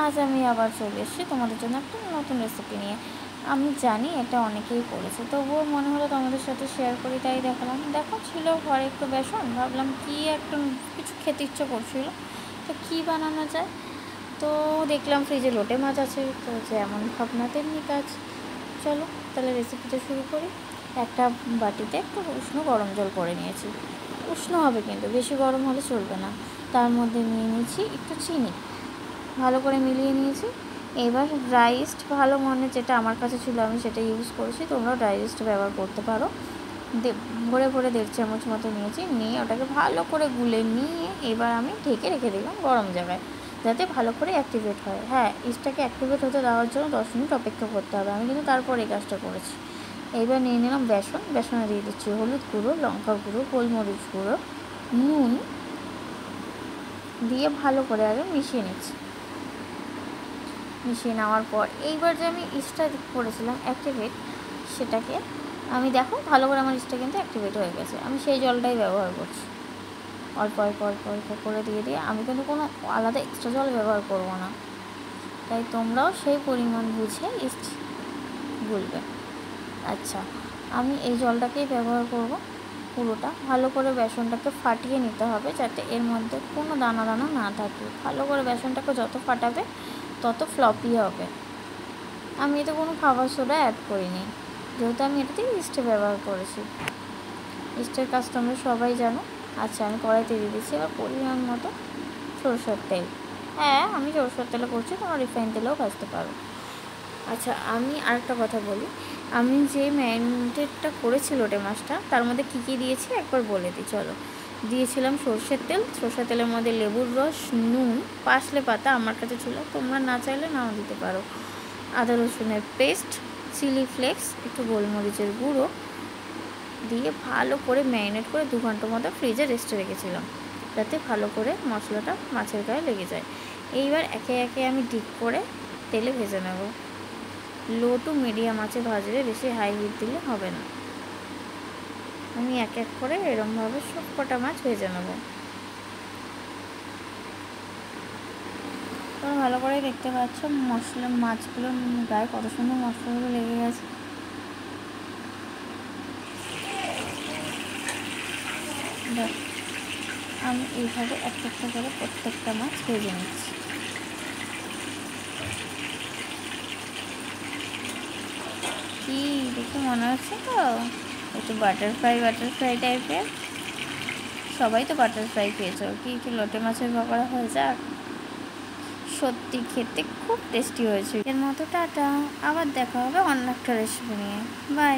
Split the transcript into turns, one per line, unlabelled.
আজ আমি আবার চলে এসেছি তোমাদের জন্য একটা নতুন রেসিপি নিয়ে। আমি জানি এটা অনেকেই করেছে, তবুও মনে হলো তোমাদের সাথে শেয়ার করি, তাই দেখালাম। দেখো, ছিল ঘরে একটু বেসন, ভাবলাম কি একটু কিছু খেতে ইচ্ছে করছিল, তো কী বানানো যায়। তো দেখলাম ফ্রিজে লোটে মাছ আছে, তো যেমন ভাবনা তেমনি কাজ। চলো তাহলে রেসিপিটা শুরু করি। একটা বাটিতে একটু উষ্ণ গরম জল করে নিয়েছি, উষ্ণ হবে কিন্তু বেশি গরম হলে চলবে না। তার মধ্যে নিয়ে নিয়েছি একটু চিনি, ভালো করে মিলিয়ে নিয়েছি। এবার ড্রাই ইস্ট, ভালো মনে যেটা আমার কাছে ছিল আমি সেটা ইউজ করেছি, তোমরাও ড্রাই ইস্ট ব্যবহার করতে পারো। ভরে ভরে 1.5 চামচ মতো নিয়েছি, নিয়ে ওটাকে ভালো করে গুলে নিয়ে এবার আমি ঢেকে রেখে দিলাম গরম জায়গায়, যাতে ভালো করে অ্যাক্টিভেট হয়। হ্যাঁ, ইস্টটাকে অ্যাক্টিভেট হতে দেওয়ার জন্য 10 মিনিট অপেক্ষা করতে হবে, আমি কিন্তু তারপর এই কাজটা করেছি। এইবার নিয়ে নিলাম বেসন, বেসনে দিয়ে দিচ্ছি হলুদ গুঁড়ো, লঙ্কা গুঁড়ো, গোলমরিচ গুঁড়ো, নুন দিয়ে ভালো করে আগে মিশিয়ে নিচ্ছি। মিশিয়ে নেওয়ার পর এইবার যে আমি ইস্টটা করেছিলাম অ্যাক্টিভেট, সেটাকে আমি দেখো ভালো করে আমার ইস্টটা কিন্তু অ্যাক্টিভেট হয়ে গেছে, আমি সেই জলটাই ব্যবহার করছি। অল্প অল্প অল্প অল্প করে দিয়ে দিয়ে, আমি কিন্তু কোনো আলাদা এক্সট্রা জল ব্যবহার করব না, তাই তোমরাও সেই পরিমাণ বুঝে ইস্ট গুলবে। আচ্ছা, আমি এই জলটাকেই ব্যবহার করব পুরোটা। ভালো করে বেসনটাকে ফাটিয়ে নিতে হবে, যাতে এর মধ্যে কোনো দানা দানা না থাকে। ভালো করে বেসনটাকে যত ফাটাবে তত ফ্লপি হবে। আমি এতে কোনো খাবার সোডা অ্যাড করিনি, যেহেতু আমি এটাতে ইস্টে ব্যবহার করেছি। ইস্টের কাজ তোমরা সবাই জানো। আচ্ছা, আমি কড়াইতে দিয়ে দিচ্ছি এবার পরিমাণ মতো সরষের তেল। হ্যাঁ, আমি সরষের তেলে করছি, তোমরা রিফাইন তেলেও ভাজতে পারো। আচ্ছা, আমি আরেকটা কথা বলি, আমি যে ম্যারিনেটটা করেছি লোটে মাছটা, তার মধ্যে কী কী দিয়েছি একবার বলে দিই চলো। দিয়েছিলাম সরষের তেল, সরষের তেলের মধ্যে লেবুর রস, নুন, পাসলে পাতা আমার কাছে ছিল, তোমরা না চাইলে নাও দিতে পারো, আদা রসুনের পেস্ট, চিলি ফ্লেক্স, একটু গোলমরিচের গুঁড়ো দিয়ে ভালো করে ম্যারিনেট করে 2 ঘন্টার মতো ফ্রিজে রেস্টে রেখেছিলাম, যাতে ভালো করে মশলাটা মাছের গায়ে লেগে যায়। এইবার একে একে আমি ডিপ করে তেলে ভেজে নেব। লো টু মিডিয়াম আঁচে ভাজবে, বেশি হাই হিট দিলে হবে না। আমি এক এক করে এরমভাবে সব কটা মাছ ভেজে নেব। তোমরা ভালো করে দেখতে পাচ্ছ মশলা মাছগুলোর গায়ে কত সুন্দর মশলাগুলো লেগে গেছে। দেখ, আমি এইভাবে একটা করে প্রত্যেকটা মাছ ভেজে নিচ্ছি। কি দেখে মনে হচ্ছে তো একটু বাটারফ্রাই টাইপের? সবাই তো বাটারফ্রাই খেয়েছো, কি একটু লোটে মাছের পকোড়া হয়ে যাক। সত্যি খেতে খুব টেস্টি হয়েছে। এর মতো টাটা, আবার দেখা হবে অন্য একটা রেসিপি নিয়ে। বাই।